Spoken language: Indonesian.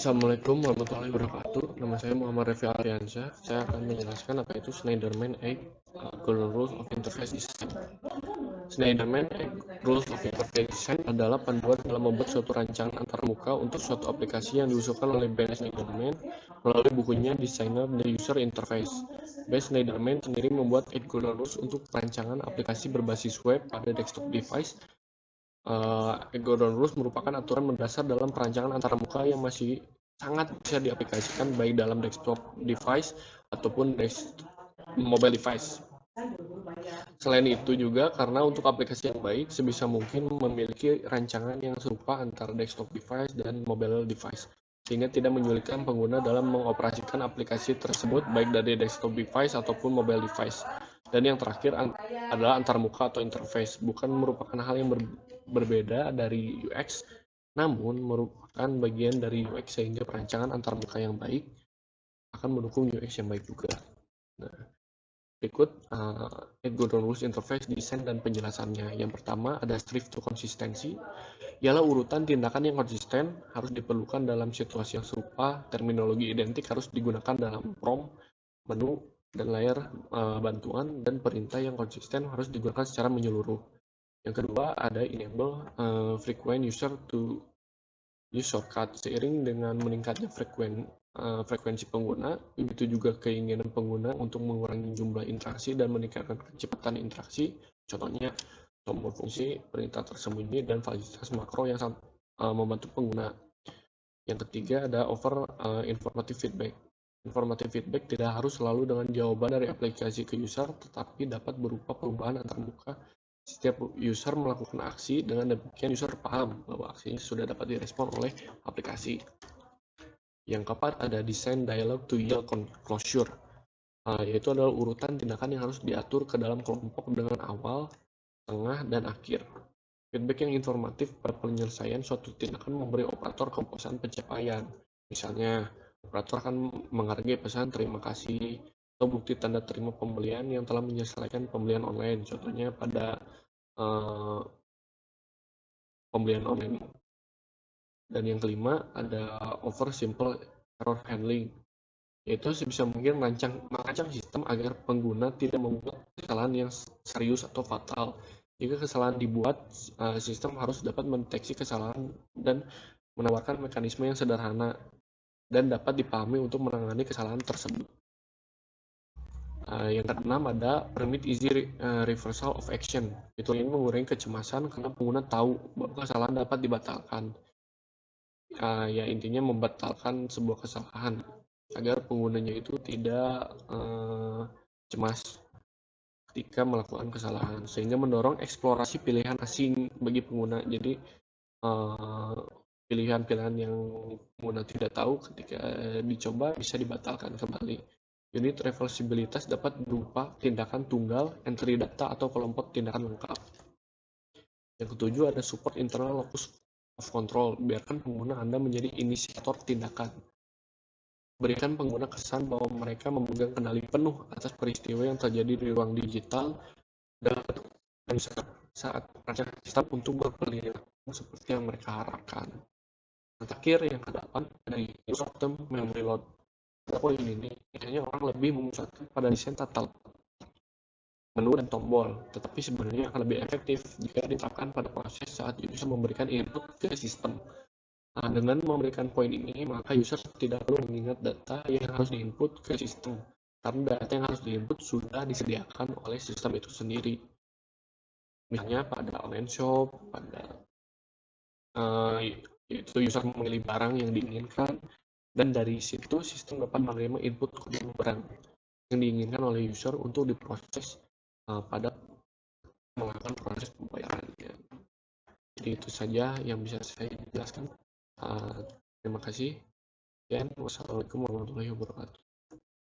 Assalamualaikum warahmatullahi wabarakatuh. Nama saya Muhammad Refi Ariansyah. Saya akan menjelaskan apa itu Schneiderman Egg Golden Rules of Interface Design. Schneiderman Egg Rules of Interface Design adalah panduan dalam membuat suatu rancangan antarmuka untuk suatu aplikasi yang diusulkan oleh Ben Schneiderman melalui bukunya Designer the User Interface. Ben Schneiderman sendiri membuat Egg Golden Rules untuk rancangan aplikasi berbasis web pada desktop device. Golden Rules merupakan aturan mendasar dalam perancangan antarmuka yang masih sangat bisa diaplikasikan baik dalam desktop device ataupun mobile device. Selain itu juga karena untuk aplikasi yang baik sebisa mungkin memiliki rancangan yang serupa antara desktop device dan mobile device, sehingga tidak menyulitkan pengguna dalam mengoperasikan aplikasi tersebut baik dari desktop device ataupun mobile device. Dan yang terakhir adalah antarmuka atau interface, bukan merupakan hal yang berbeda dari UX, namun merupakan bagian dari UX sehingga perancangan antarmuka yang baik akan mendukung UX yang baik juga. Nah, berikut Golden Rules Interface desain dan penjelasannya. Yang pertama ada strict to consistency, ialah urutan tindakan yang konsisten harus diperlukan dalam situasi yang serupa, terminologi identik harus digunakan dalam prompt, menu, dan layar bantuan, dan perintah yang konsisten harus digunakan secara menyeluruh. Yang kedua ada enable frequent user to use shortcut. Seiring dengan meningkatnya frekuensi pengguna, begitu juga keinginan pengguna untuk mengurangi jumlah interaksi dan meningkatkan kecepatan interaksi. Contohnya tombol fungsi, perintah tersembunyi, dan fasilitas makro yang sangat membantu pengguna. Yang ketiga ada informative feedback. Informative feedback tidak harus selalu dengan jawaban dari aplikasi ke user, tetapi dapat berupa perubahan antarmuka. Setiap user melakukan aksi, dengan demikian user paham bahwa aksinya sudah dapat direspon oleh aplikasi. Yang keempat ada design dialog to yield closure, yaitu adalah urutan tindakan yang harus diatur ke dalam kelompok dengan awal, tengah, dan akhir. Feedback yang informatif pada penyelesaian suatu tindakan memberi operator kepuasan pencapaian. Misalnya, operator akan menghargai pesan terima kasih atau bukti tanda terima pembelian yang telah menyelesaikan pembelian online. Contohnya pada pembelian online. Dan yang kelima ada over simple error handling, yaitu sebisa mungkin merancang sistem agar pengguna tidak membuat kesalahan yang serius atau fatal. Jika kesalahan dibuat, sistem harus dapat mendeteksi kesalahan dan menawarkan mekanisme yang sederhana dan dapat dipahami untuk menangani kesalahan tersebut. Yang keenam ada permit easy reversal of action. Fitur ini mengurangi kecemasan karena pengguna tahu bahwa kesalahan dapat dibatalkan. Ya intinya membatalkan sebuah kesalahan agar penggunanya itu tidak cemas ketika melakukan kesalahan, sehingga mendorong eksplorasi pilihan asing bagi pengguna. Jadi pilihan-pilihan yang pengguna tidak tahu ketika dicoba bisa dibatalkan kembali. Unit reversibilitas dapat berupa tindakan tunggal, entry data, atau kelompok tindakan lengkap. Yang ketujuh ada support internal locus of control. Biarkan pengguna Anda menjadi inisiator tindakan. Berikan pengguna kesan bahwa mereka memegang kendali penuh atas peristiwa yang terjadi di ruang digital dan saat merancang sistem untuk berperilaku seperti yang mereka harapkan. Yang terakhir, yang ke-8 ada short term memory load. Pada poin ini, biasanya orang lebih memusatkan pada desain tata menu dan tombol, tetapi sebenarnya akan lebih efektif jika diterapkan pada proses saat user memberikan input ke sistem. Nah, dengan memberikan poin ini, maka user tidak perlu mengingat data yang harus diinput ke sistem, karena data yang harus diinput sudah disediakan oleh sistem itu sendiri. Misalnya pada online shop, pada itu user memilih barang yang diinginkan, dan dari situ sistem dapat menerima input kode barang yang diinginkan oleh user untuk diproses pada melakukan proses pembayarannya. Jadi itu saja yang bisa saya jelaskan. Terima kasih. Dan wassalamualaikum warahmatullahi wabarakatuh.